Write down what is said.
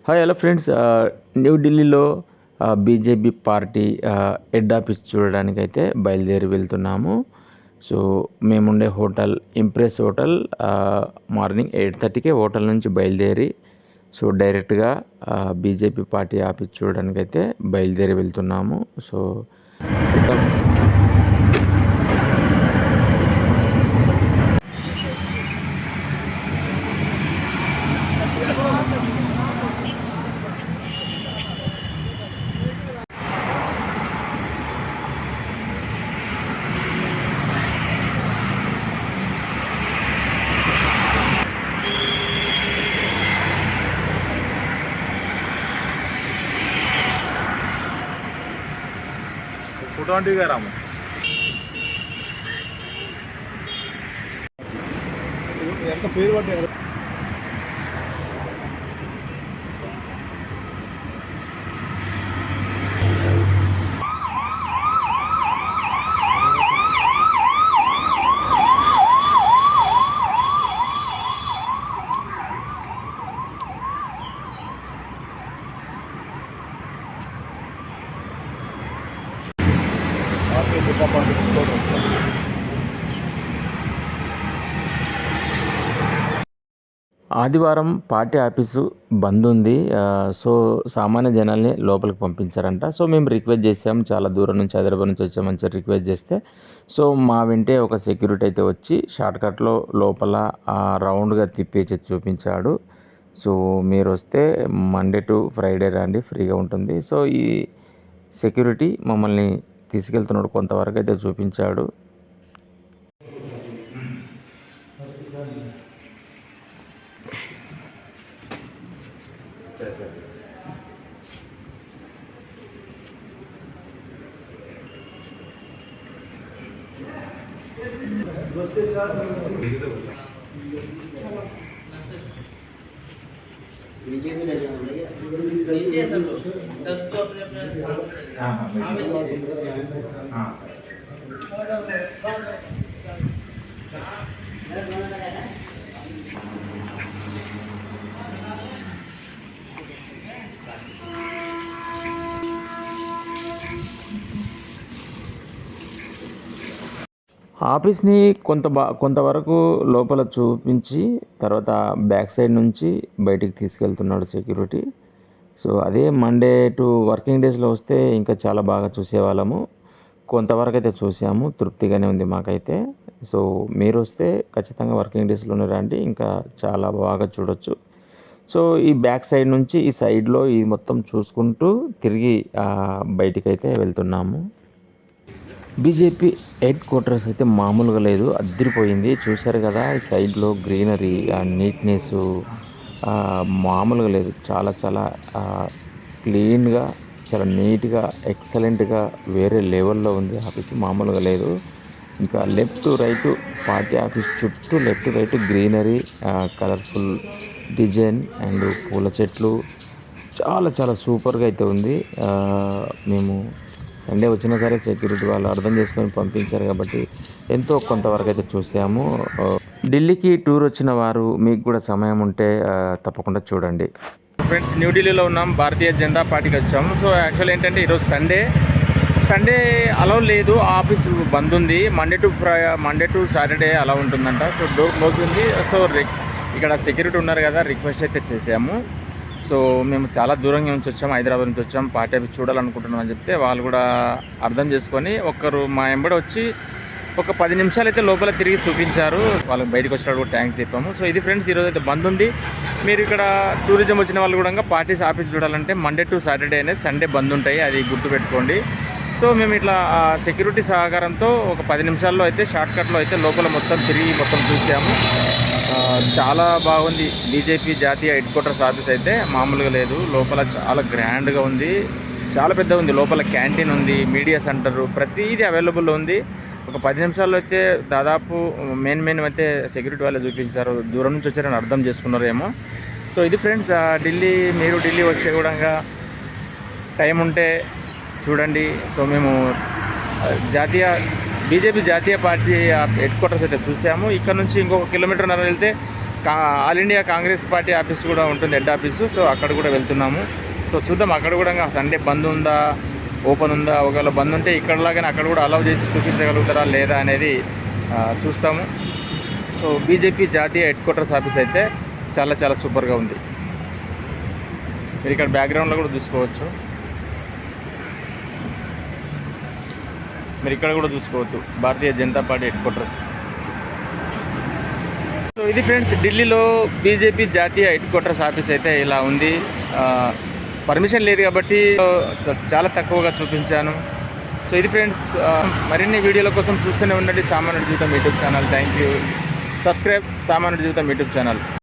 Hi hello friends, న్యూఢిల్లీలో BJP party head office చూడడానికైతే బయలుదేరి వెళ్తున్నాము. సో మేముండే హోటల్ ఇంప్రెస్ హోటల్. మార్నింగ్ 8:30కే హోటల్ నుంచి బయలుదేరి సో డైరెక్ట్గా బీజేపీ పార్టీ ఆఫీస్ చూడడానికైతే బయలుదేరి వెళ్తున్నాము. సో చూద్దాం. ఫోటో దిగారాము ఎంత పేరు పట్టారు. ఆదివారం పార్టీ ఆఫీసు బంద్ ఉంది. సో సామాన్య జనాల్ని లోపలికి పంపించారంట. సో మేము రిక్వెస్ట్ చేసాం, చాలా దూరం నుంచి హైదరాబాద్ నుంచి వచ్చామని చెప్పి రిక్వెస్ట్ చేస్తే సో మా వెంటే ఒక సెక్యూరిటీ అయితే వచ్చి షార్ట్కట్లో లోపల రౌండ్గా తిప్పేసి చూపించాడు. సో మీరు వస్తే మండే టు ఫ్రైడే రండి, ఫ్రీగా ఉంటుంది. సో ఈ సెక్యూరిటీ మమ్మల్ని తీసుకెళ్తున్నాడు, కొంతవరకు అయితే చూపించాడు. ఆఫీస్ని కొంతవరకు లోపల చూపించి తర్వాత బ్యాక్ సైడ్ నుంచి బయటికి తీసుకెళ్తున్నాడు సెక్యూరిటీ. సో అదే మండే టు వర్కింగ్ డేస్లో వస్తే ఇంకా చాలా బాగా చూసేవాళ్ళము. కొంతవరకు అయితే చూసాము, తృప్తిగానే ఉంది మాకైతే. సో మీరు వస్తే ఖచ్చితంగా వర్కింగ్ డేస్లోనే రండి, ఇంకా చాలా బాగా చూడొచ్చు. సో ఈ బ్యాక్ సైడ్ నుంచి ఈ సైడ్లో ఈ మొత్తం చూసుకుంటూ తిరిగి బయటికి అయితే వెళ్తున్నాము. బీజేపీ హెడ్ క్వార్టర్స్ అయితే మామూలుగా లేదు, అద్దరిపోయింది. చూశారు కదా ఈ సైడ్లో గ్రీనరీ, నీట్నెస్ మామూలుగా లేదు. చాలా చాలా క్లీన్గా, చాలా నీట్గా, ఎక్సలెంట్గా వేరే లెవెల్లో ఉంది ఆఫీసు, మామూలుగా లేదు. ఇంకా లెఫ్ట్ రైట్ పార్టీ ఆఫీస్ చుట్టూ left right greenery, colourful design and పూల చెట్లు చాలా చాలా సూపర్గా అయితే ఉంది. మేము సండే వచ్చినా సరే సెక్యూరిటీ వాళ్ళు అర్థం చేసుకొని పంపించారు కాబట్టి ఎంతో కొంతవరకు అయితే చూసాము. ఢిల్లీకి టూర్ వచ్చిన వారు మీకు కూడా సమయం ఉంటే తప్పకుండా చూడండి. ఫ్రెండ్స్, న్యూఢిల్లీలో ఉన్నాం, భారతీయ జనతా పార్టీకి వచ్చాము. సో యాక్చువల్ ఏంటంటే ఈరోజు సండే అలౌ లేదు, ఆఫీస్ బంద్ ఉంది. మండే టు సాటర్డే అలా ఉంటుందంట. సో డోర్ క్లోజ్ ఉంది. సో ఇక్కడ సెక్యూరిటీ ఉన్నారు కదా, రిక్వెస్ట్ అయితే చేసాము. సో మేము చాలా దూరంగా నుంచి వచ్చాము, హైదరాబాద్ నుంచి వచ్చాము, పార్టీ ఆఫీస్ చూడాలనుకుంటున్నాం అని చెప్తే వాళ్ళు కూడా అర్థం చేసుకొని ఒక్కరు మా వెంబడి వచ్చి ఒక 10 నిమిషాలు అయితే లోపల తిరిగి చూపించారు. వాళ్ళకి బయటకు వచ్చినప్పుడు థ్యాంక్స్ చెప్పాము. సో ఇది ఫ్రెండ్స్, ఈరోజు అయితే బంద్ ఉంది. మీరు ఇక్కడ టూరిజం వచ్చిన వాళ్ళు కూడా పార్టీస్ ఆఫీస్ చూడాలంటే మండే టు సాటర్డే అనేది, సండే బంద్ ఉంటాయి, అది గుర్తుపెట్టుకోండి. సో మేము ఇట్లా సెక్యూరిటీ సహకారంతో ఒక 10 నిమిషాల్లో అయితే షార్ట్కట్లో అయితే లోపల మొత్తం తిరిగి మొత్తం చూసాము. చాలా బాగుంది. బీజేపీ జాతీయ హెడ్ క్వార్టర్స్ ఆఫీస్ అయితే మామూలుగా లేదు. లోపల చాలా గ్రాండ్గా ఉంది, చాలా పెద్ద ఉంది. లోపల క్యాంటీన్ ఉంది, మీడియా సెంటర్, ప్రతిదీ అవైలబుల్ ఉంది. ఒక 10 నిమిషాల్లో అయితే దాదాపు మెయిన్ అయితే సెక్యూరిటీ వాళ్ళే చూపించారు. దూరం నుంచి వచ్చారని అర్థం చేసుకున్నారేమో. సో ఇది ఫ్రెండ్స్, మీరు ఢిల్లీ వస్తే కూడా టైం ఉంటే చూడండి. సో మేము బీజేపీ జాతీయ పార్టీ హెడ్ క్వార్టర్స్ అయితే చూసాము. ఇక్కడ నుంచి ఇంకొక కిలోమీటర్న్నర వెళ్తే all India Congress party office కూడా ఉంటుంది, హెడ్ ఆఫీసు. సో అక్కడ కూడా వెళ్తున్నాము. సో చూద్దాం అక్కడ కూడా సండే బంద్ ఉందా, ఓపెన్ ఉందా. ఒకవేళ బంద్ ఉంటే ఇక్కడలాగానే అక్కడ కూడా అలౌ చేసి చూపించగలుగుతారా లేదా అనేది చూస్తాము. సో బీజేపీ జాతీయ హెడ్ క్వార్టర్స్ ఆఫీస్ అయితే చాలా చాలా సూపర్గా ఉంది. మీరు ఇక్కడ బ్యాక్గ్రౌండ్లో కూడా చూసుకోవచ్చు. మీరు ఇక్కడ కూడా చూసుకోవచ్చు Bharatiya Janata party headquarters. So ఇది ఫ్రెండ్స్, ఢిల్లీలో బీజేపీ జాతీయ హెడ్ క్వార్టర్స్ ఆఫీస్ అయితే ఇలా ఉంది. పర్మిషన్ లేదు కాబట్టి చాలా తక్కువగా చూపించాను. సో ఇది ఫ్రెండ్స్, మరిన్ని వీడియోల కోసం చూస్తూనే ఉండండి సామాన్యుడి జీవితం YouTube channel. Thank you. Subscribe సామాన్యుడి జీవితం యూట్యూబ్ ఛానల్.